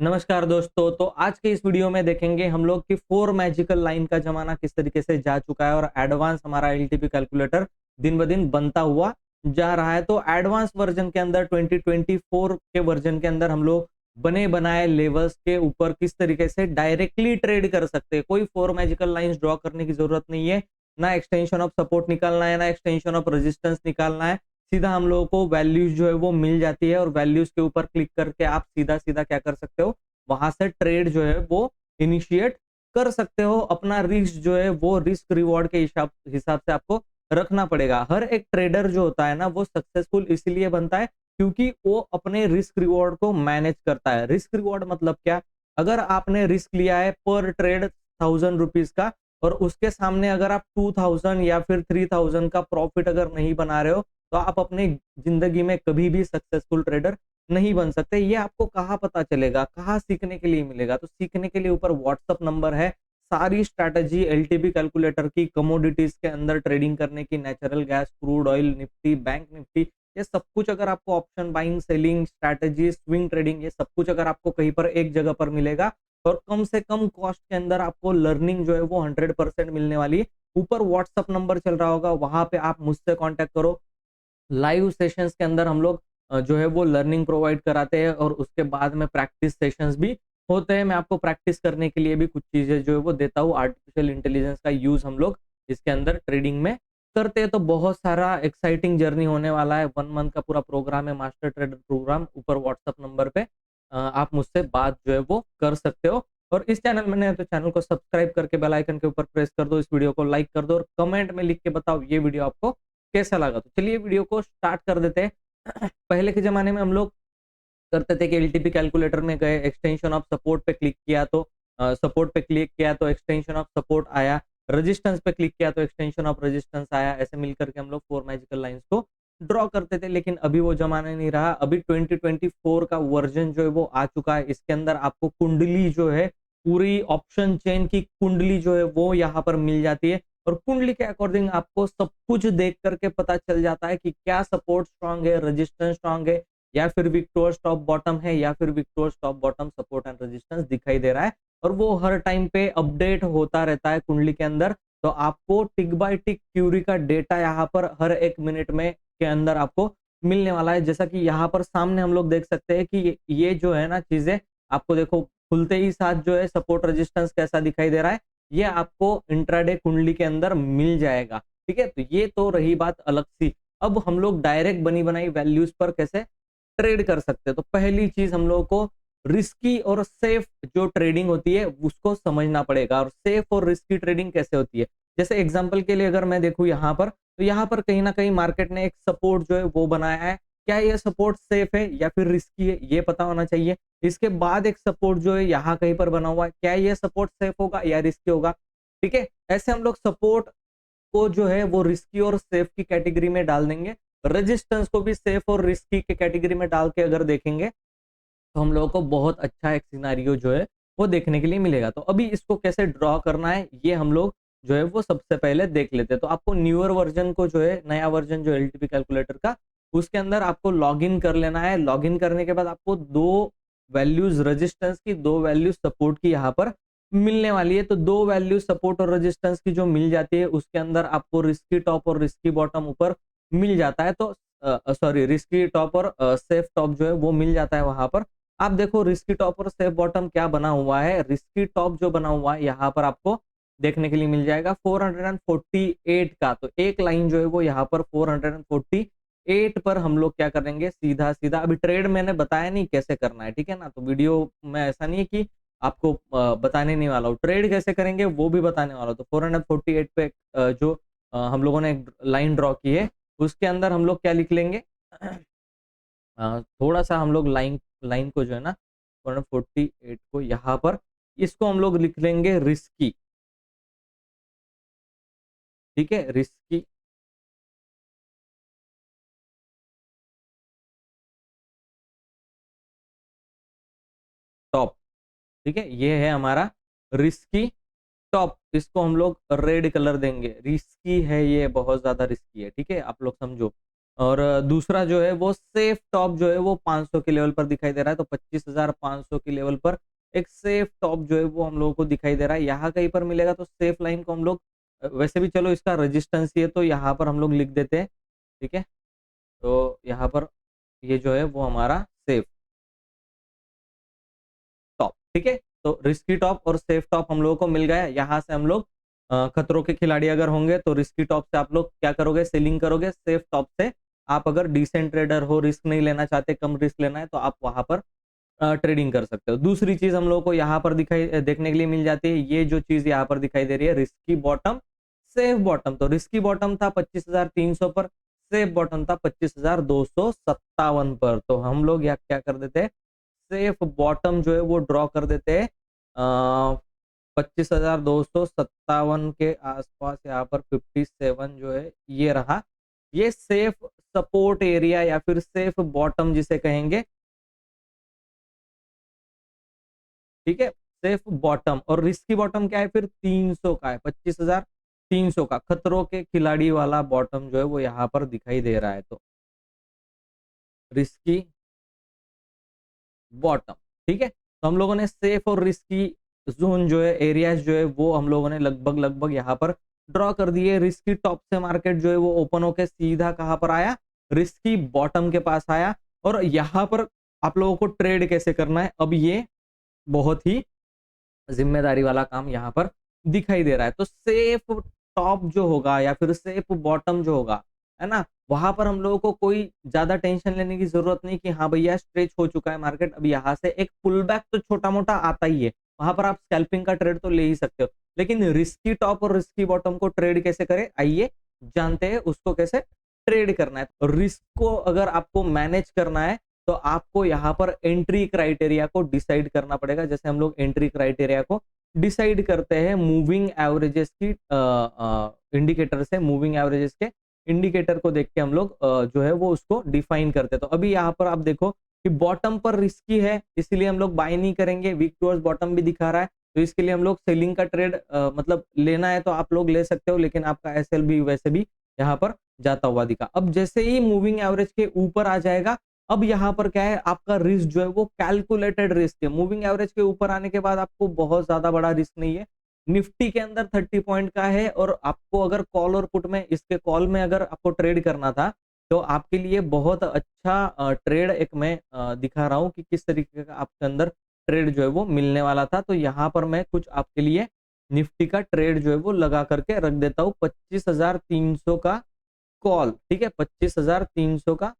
नमस्कार दोस्तों। तो आज के इस वीडियो में देखेंगे हम लोग कि फोर मैजिकल लाइन का जमाना किस तरीके से जा चुका है और एडवांस हमारा एलटीपी कैलकुलेटर दिन ब दिन बनता हुआ जा रहा है। तो एडवांस वर्जन के अंदर 2024 के वर्जन के अंदर हम लोग बने बनाए लेवल्स के ऊपर किस तरीके से डायरेक्टली ट्रेड कर सकते हैं। कोई फोर मैजिकल लाइंस ड्रॉ करने की जरूरत नहीं है, ना एक्सटेंशन ऑफ सपोर्ट निकालना है, ना एक्सटेंशन ऑफ रेजिस्टेंस निकालना है। सीधा हम लोगों को वैल्यूज जो है वो मिल जाती है और वैल्यूज के ऊपर क्लिक करके आप सीधा सीधा क्या कर सकते हो, वहां से ट्रेड जो है वो इनिशिएट कर सकते हो। अपना रिस्क जो है वो रिस्क रिवॉर्ड के हिसाब हिसाब से आपको रखना पड़ेगा। हर एक ट्रेडर जो होता है ना वो सक्सेसफुल इसलिए बनता है क्योंकि वो अपने रिस्क रिवॉर्ड को मैनेज करता है। रिस्क रिवॉर्ड मतलब क्या? अगर आपने रिस्क लिया है पर ट्रेड 1000 रुपीज का और उसके सामने अगर आप 2000 या फिर 3000 का प्रॉफिट अगर नहीं बना रहे हो तो आप अपनी जिंदगी में कभी भी सक्सेसफुल ट्रेडर नहीं बन सकते। ये आपको कहाँ पता चलेगा, कहाँ सीखने के लिए मिलेगा? तो सीखने के लिए ऊपर व्हाट्सअप नंबर है। सारी स्ट्रैटेजी एलटीपी कैलकुलेटर की, कमोडिटीज के अंदर ट्रेडिंग करने की, natural gas, crude oil, Nifty, bank Nifty, ये सब कुछ अगर आपको option buying, selling strategy, swing trading, ये सब कुछ अगर आपको कहीं पर एक जगह पर मिलेगा और कम से कम कॉस्ट के अंदर आपको लर्निंग जो है वो 100% मिलने वाली है। ऊपर व्हाट्सअप नंबर चल रहा होगा, वहां पे आप मुझसे कांटेक्ट करो। लाइव सेशंस के अंदर हम लोग जो है वो लर्निंग प्रोवाइड कराते हैं और उसके बाद में प्रैक्टिस सेशंस भी होते हैं। मैं आपको प्रैक्टिस करने के लिए भी कुछ चीजें जो है वो देता हूँ। आर्टिफिशियल इंटेलिजेंस का यूज हम लोग इसके अंदर ट्रेडिंग में करते हैं। तो बहुत सारा एक्साइटिंग जर्नी होने वाला है। 1 मंथ का पूरा प्रोग्राम है, मास्टर ट्रेडर प्रोग्राम। ऊपर व्हाट्सअप नंबर पे आप मुझसे बात जो है वो कर सकते हो। और इस चैनल में नए तो चैनल को सब्सक्राइब करके बेल आइकन के ऊपर प्रेस कर दो, इस वीडियो को लाइक कर दो और कमेंट में लिख के बताओ ये वीडियो आपको कैसा लगा। तो चलिए वीडियो को स्टार्ट कर देते हैं। पहले के जमाने में हम लोग करते थे कि एलटीपी कैलकुलेटर में गए, एक्सटेंशन ऑफ सपोर्ट पे क्लिक किया तो सपोर्ट पे क्लिक किया तो एक्सटेंशन ऑफ सपोर्ट आया, रेजिस्टेंस पे क्लिक किया तो एक्सटेंशन ऑफ रेजिस्टेंस आया। ऐसे मिलकर के हम लोग फोर मैजिकल लाइंस को ड्रॉ करते थे। लेकिन अभी वो जमाना नहीं रहा। अभी 2024 का वर्जन जो है वो आ चुका है। इसके अंदर आपको कुंडली जो है, पूरी ऑप्शन चेन की कुंडली जो है वो यहाँ पर मिल जाती है और कुंडली के अकॉर्डिंग आपको सब कुछ देख करके पता चल जाता है कि क्या सपोर्ट स्ट्रांग है, रेजिस्टेंस स्ट्रांग है, या फिर विक्टोर टॉप बॉटम है, या फिर victor top bottom support and resistance दिखाई दे रहा है। और वो हर टाइम पे अपडेट होता रहता है कुंडली के अंदर। तो आपको टिक बाय टिक क्यूरी का डेटा यहाँ पर हर एक मिनट में के अंदर आपको मिलने वाला है। जैसा कि यहाँ पर सामने हम लोग देख सकते हैं कि ये जो है ना चीजें, आपको देखो खुलते ही साथ जो है सपोर्ट रेजिस्टेंस कैसा दिखाई दे रहा है, ये आपको इंट्राडे कुंडली के अंदर मिल जाएगा। ठीक है, तो ये तो रही बात अलग सी। अब हम लोग डायरेक्ट बनी बनाई वैल्यूज पर कैसे ट्रेड कर सकते हैं। तो पहली चीज हम लोगों को रिस्की और सेफ जो ट्रेडिंग होती है उसको समझना पड़ेगा। और सेफ और रिस्की ट्रेडिंग कैसे होती है, जैसे एग्जांपल के लिए अगर मैं देखूं यहाँ पर, तो यहाँ पर कहीं ना कहीं मार्केट ने एक सपोर्ट जो है वो बनाया है। क्या ये सपोर्ट सेफ है या फिर रिस्की है, ये पता होना चाहिए। इसके बाद एक सपोर्ट जो है यहाँ कहीं पर बना हुआ है, क्या ये सपोर्ट सेफ होगा या रिस्की होगा? ठीक है, ऐसे हम लोग सपोर्ट को जो है वो रिस्की और सेफ की कैटेगरी में डाल देंगे। रेजिस्टेंस को भी सेफ और रिस्की के कैटेगरी में डाल के अगर देखेंगे तो हम लोगों को बहुत अच्छा एक सिनारियो जो है वो देखने के लिए मिलेगा। तो अभी इसको कैसे ड्रॉ करना है ये हम लोग जो है वो सबसे पहले देख लेते हैं। तो आपको न्यूअर वर्जन को जो है, नया वर्जन जो एलटीपी कैलकुलेटर का, उसके अंदर आपको लॉगिन कर लेना है। लॉगिन करने के बाद आपको दो वैल्यूज रेजिस्टेंस की, दो वैल्यूज सपोर्ट की यहाँ पर मिलने वाली है। तो दो वैल्यूज सपोर्ट और रेजिस्टेंस की जो मिल जाती है उसके अंदर आपको रिस्की टॉप और रिस्की बॉटम ऊपर मिल जाता है। तो सॉरी, रिस्की टॉप और सेफ टॉप जो है वो मिल जाता है वहां पर। आप देखो रिस्की टॉप और सेफ बॉटम क्या बना हुआ है। रिस्की टॉप जो बना हुआ है यहाँ पर आपको देखने के लिए मिल जाएगा 448 का। तो एक लाइन जो है वो यहाँ पर 448 पर हम लोग क्या करेंगे, सीधा सीधा, अभी ट्रेड मैंने बताया नहीं कैसे करना है, ठीक है ना। तो वीडियो में ऐसा नहीं है कि आपको बताने नहीं वाला हूँ, ट्रेड कैसे करेंगे वो भी बताने वाला हूँ। तो 448 पे जो हम लोगों ने एक लाइन ड्रॉ की है उसके अंदर हम लोग क्या लिख लेंगे, थोड़ा सा हम लोग लाइन लाइन को जो है ना 448 को यहाँ पर, इसको हम लोग लिख लेंगे रिस्की। ठीक है, रिस्की टॉप। ठीक है, ये है हमारा रिस्की टॉप। इसको हम लोग रेड कलर देंगे। रिस्की है ये, बहुत ज्यादा रिस्की है। ठीक है, आप लोग समझो। और दूसरा जो है वो सेफ टॉप जो है वो 500 के लेवल पर दिखाई दे रहा है। तो 25,500 के लेवल पर एक सेफ टॉप जो है वो हम लोगों को दिखाई दे रहा है। यहाँ कहीं पर मिलेगा तो सेफ लाइन को हम लोग वैसे भी चलो इसका रेजिस्टेंस ही है तो यहाँ पर हम लोग लिख देते हैं, ठीक है। तो यहाँ पर ये जो है वो हमारा सेफ टॉप, ठीक है। तो रिस्की टॉप और सेफ टॉप हम लोगों को मिल गया। यहाँ से हम लोग खतरों के खिलाड़ी अगर होंगे तो रिस्की टॉप से आप लोग क्या करोगे, सेलिंग करोगे। सेफ टॉप से आप अगर डिसेंट ट्रेडर हो, रिस्क नहीं लेना चाहते, कम रिस्क लेना है, तो आप वहां पर ट्रेडिंग कर सकते हो। दूसरी चीज हम लोगों को यहाँ पर दिखाई देखने के लिए मिल जाती है, ये जो चीज यहाँ पर दिखाई दे रही है, रिस्की बॉटम सेफ बॉटम। तो रिस्की बॉटम था 25,300 पर, सेफ बॉटम था 25,257 पर। तो हम लोग यहाँ क्या कर देते हैं, सेफ बॉटम जो है वो ड्रॉ कर देते हैं 25,257 के आसपास। यहाँ पर 57 जो है ये रहा, ये सेफ सपोर्ट एरिया या फिर सेफ बॉटम जिसे कहेंगे, ठीक है। सेफ बॉटम और रिस्की बॉटम क्या है फिर 300 का है, 25,300 का खतरों के खिलाड़ी वाला बॉटम जो है वो यहाँ पर दिखाई दे रहा है। तो रिस्की बॉटम, ठीक है। तो हम लोगों ने सेफ और रिस्की जोन जो है, एरियाज जो है वो हम लोगों ने लगभग लगभग यहाँ पर ड्रॉ कर दिए। रिस्की टॉप से मार्केट जो है वो ओपन होके सीधा कहां पर आया, रिस्की बॉटम के पास आया। और यहाँ पर आप लोगों को ट्रेड कैसे करना है, अब ये बहुत ही जिम्मेदारी वाला काम यहाँ पर दिखाई दे रहा है। तो सेफ टॉप जो होगा या फिर सेफ बॉटम जो होगा, है ना, वहां पर हम लोगों को कोई ज्यादा टेंशन लेने की जरूरत नहीं कि हाँ भैया स्ट्रेच हो चुका है मार्केट, अब यहाँ से एक पुल बैक तो छोटा मोटा आता ही है, वहां पर आप स्कैल्पिंग का ट्रेड तो ले ही सकते हो। लेकिन रिस्की टॉप और रिस्की बॉटम को ट्रेड कैसे करें, आइए जानते हैं उसको कैसे ट्रेड करना है। रिस्क को अगर आपको मैनेज करना है तो आपको यहाँ पर एंट्री क्राइटेरिया को डिसाइड करना पड़ेगा। जैसे हम लोग एंट्री क्राइटेरिया को डिसाइड करते हैं मूविंग एवरेजेस की इंडिकेटर से, मूविंग एवरेजेस के इंडिकेटर को देख के हम लोग जो है वो उसको डिफाइन करते हैं। तो अभी यहाँ पर आप देखो कि बॉटम पर रिस्की है, इसलिए हम लोग बाय नहीं करेंगे। वीक टूवर्ड्स बॉटम भी दिखा रहा है, तो इसके लिए हम लोग सेलिंग का ट्रेड मतलब लेना है तो आप लोग ले सकते हो, लेकिन आपका एसएल भी वैसे भी यहाँ पर जाता हुआ दिखा। अब जैसे ही मूविंग एवरेज के ऊपर आ जाएगा, अब यहाँ पर क्या है, आपका रिस्क जो है वो कैलकुलेटेड रिस्क है। मूविंग एवरेज के ऊपर आने के बाद आपको बहुत ज्यादा बड़ा रिस्क नहीं है। निफ्टी के अंदर 30 पॉइंट का है, और आपको अगर कॉल और पुट में, इसके कॉल में अगर आपको ट्रेड करना था तो आपके लिए बहुत अच्छा ट्रेड एक मैं दिखा रहा हूँ कि किस तरीके का आपके अंदर ट्रेड जो है वो मिलने वाला था। तो यहाँ पर मैं कुछ आपके लिए निफ्टी का ट्रेड जो है वो लगा करके रख देता हूँ। 25,300 का कॉल, ठीक है, 25,300 का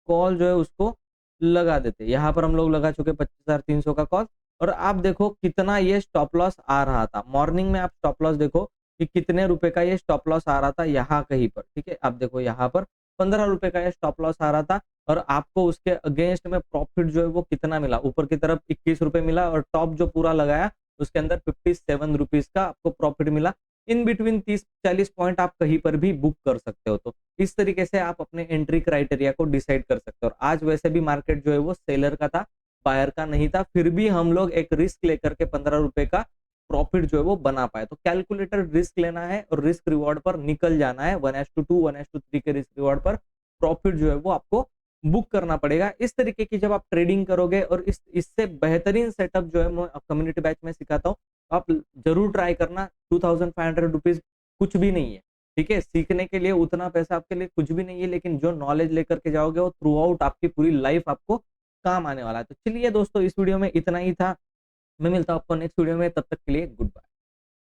कॉल जो है उसको लगा देते। यहाँ पर हम लोग लगा चुके 25,300 का कॉल। और आप देखो कितना ये स्टॉप लॉस आ रहा था मॉर्निंग में, आप स्टॉप लॉस देखो कि कितने रुपए का ये स्टॉप लॉस आ रहा था यहाँ कहीं पर, ठीक है। आप देखो यहाँ पर 15 रुपए का ये स्टॉप लॉस आ रहा था, और आपको उसके अगेंस्ट में प्रॉफिट जो है वो कितना मिला, ऊपर की तरफ 21 रुपए मिला, और टॉप जो पूरा लगाया उसके अंदर 57 रुपीज का आपको प्रॉफिट मिला। इन बिटवीन 30-40 पॉइंट आप कहीं पर भी बुक कर सकते हो। तो इस तरीके से आप अपने एंट्री क्राइटेरिया को डिसाइड कर सकते हो। और आज वैसे भी मार्केट जो है वो सेलर का था, बायर का नहीं था, फिर भी हम लोग एक रिस्क लेकर के 15 रुपए का प्रॉफिट जो है वो बना पाए। तो कैलकुलेटेड रिस्क लेना है और रिस्क रिवॉर्ड पर निकल जाना है। 1:2 1:3 के रिस्क रिवॉर्ड पर प्रॉफिट जो है वो आपको बुक करना पड़ेगा। इस तरीके की जब आप ट्रेडिंग करोगे, और इससे बेहतरीन सेटअप जो है मैं कम्युनिटी बैच में सिखाता हूँ, आप जरूर ट्राई करना। 2,500 रुपीज कुछ भी नहीं है, ठीक है। सीखने के लिए उतना पैसा आपके लिए कुछ भी नहीं है, लेकिन जो नॉलेज लेकर के जाओगे वो थ्रू आउट आपकी पूरी लाइफ आपको काम आने वाला है। तो चलिए दोस्तों, इस वीडियो में इतना ही था। मैं मिलता हूँ आपको नेक्स्ट वीडियो में, तब तक के लिए गुड बाय।